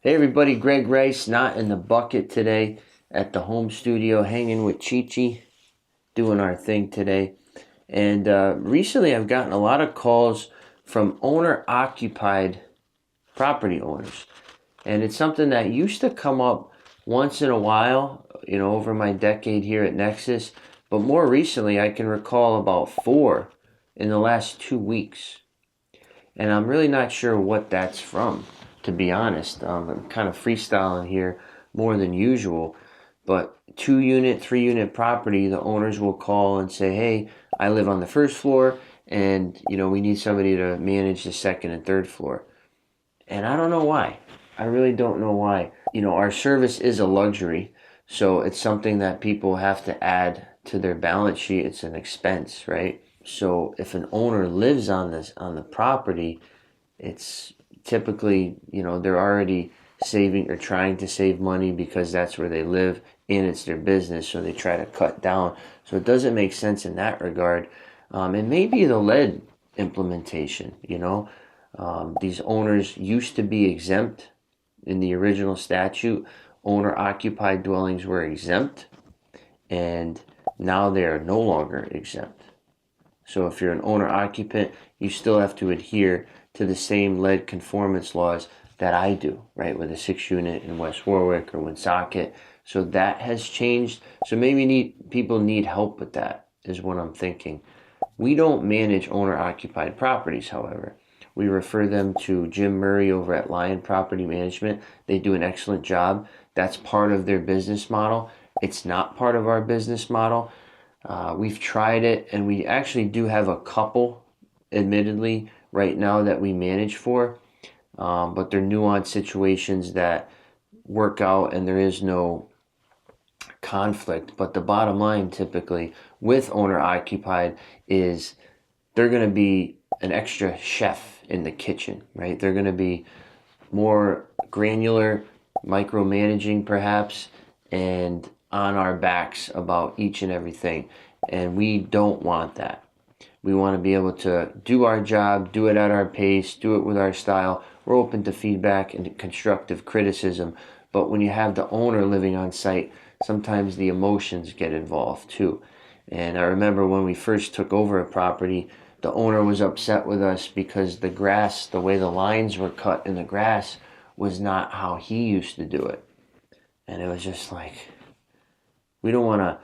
Hey everybody, Greg Rice, not in the bucket today at the home studio, hanging with Chi-Chi, doing our thing today. And recently I've gotten a lot of calls from owner-occupied property owners. And it's something that used to come up once in a while, over my decade here at Nexus. But more recently, I can recall about 4 in the last 2 weeks. And I'm really not sure what that's from, to be honest. I'm kind of freestyling here more than usual, but 2 unit, 3 unit property, the owners will call and say, hey, I live on the first floor and we need somebody to manage the second and third floor. And I don't know why. I really don't know why. Our service is a luxury, so it's something that people have to add to their balance sheet. It's an expense, right? So if an owner lives on the property, it's typically, they're already saving or trying to save money because that's where they live and it's their business, so they try to cut down. So it doesn't make sense in that regard. And maybe the lead implementation, these owners used to be exempt in the original statute. Owner occupied dwellings were exempt, and now they are no longer exempt. So if you're an owner occupant, you still have to adhere to the same lead conformance laws that I do, right, with a 6 unit in West Warwick or Woonsocket. So that has changed. So maybe people need help with that, is what I'm thinking. We don't manage owner occupied properties, however. We refer them to Jim Murray over at Lion Property Management. They do an excellent job. That's part of their business model. It's not part of our business model. We've tried it, and we actually do have a couple, admittedly, right now that we manage for, but they're nuanced situations that work out and there is no conflict. But the bottom line typically with owner occupied is they're going to be an extra chef in the kitchen, right? They're going to be more granular, micromanaging perhaps, and on our backs about each and everything. And we don't want that. We want to be able to do our job, do it at our pace, do it with our style. We're open to feedback and constructive criticism. But when you have the owner living on site, sometimes the emotions get involved too. And I remember when we first took over a property, the owner was upset with us because the grass, the way the lines were cut in the grass, was not how he used to do it. And it was just like, we don't want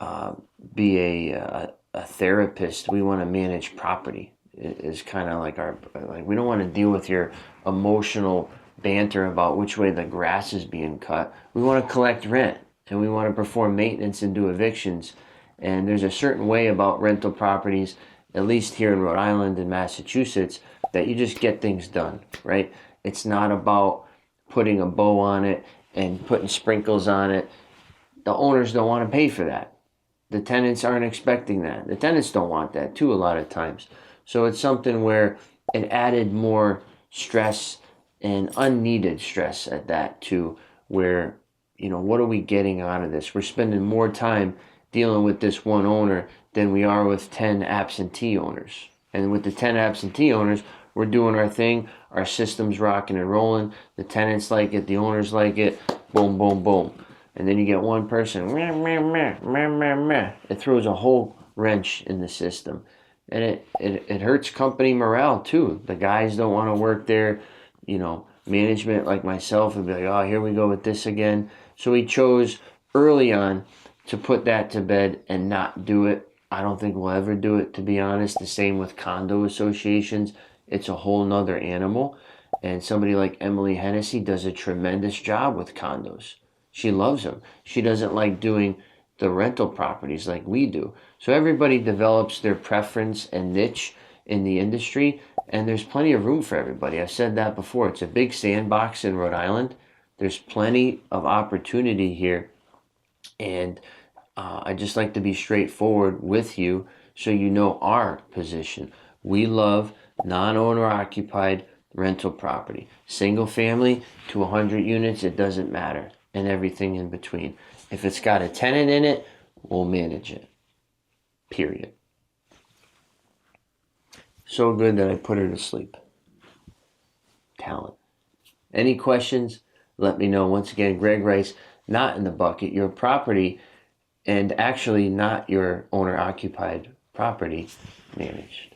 to be a therapist. We want to manage property. It is kind of like we don't want to deal with your emotional banter about which way the grass is being cut. We want to collect rent, and we want to perform maintenance and do evictions. And there's a certain way about rental properties, at least here in Rhode Island and Massachusetts, that you just get things done, right? It's not about putting a bow on it and putting sprinkles on it. The owners don't want to pay for that. The tenants aren't expecting that. The tenants don't want that too a lot of times. So it's something where it added more stress and unneeded stress at that too, where, what are we getting out of this? We're spending more time dealing with this one owner than we are with 10 absentee owners. And with the 10 absentee owners, we're doing our thing. Our system's rocking and rolling. The tenants like it. The owners like it. Boom, boom, boom. And then you get one person, meh, meh, meh, meh, meh, meh. It throws a whole wrench in the system. And it hurts company morale too. The guys don't want to work there. Management like myself would be like, oh, here we go with this again. So we chose early on to put that to bed and not do it. I don't think we'll ever do it, to be honest. The same with condo associations. It's a whole nother animal. And somebody like Emily Hennessy does a tremendous job with condos. She loves them. She doesn't like doing the rental properties like we do. So everybody develops their preference and niche in the industry, and there's plenty of room for everybody. I've said that before. It's a big sandbox in Rhode Island. There's plenty of opportunity here, and I just like to be straightforward with you so you know our position. We love non-owner occupied rental property. Single family to 100 units, it doesn't matter, and everything in between. If it's got a tenant in it, we'll manage it. Period. So good that I put her to sleep. Talent. Any questions? let me know. Once again, Greg Rice, not in the bucket, your property, and actually not your owner-occupied property managed.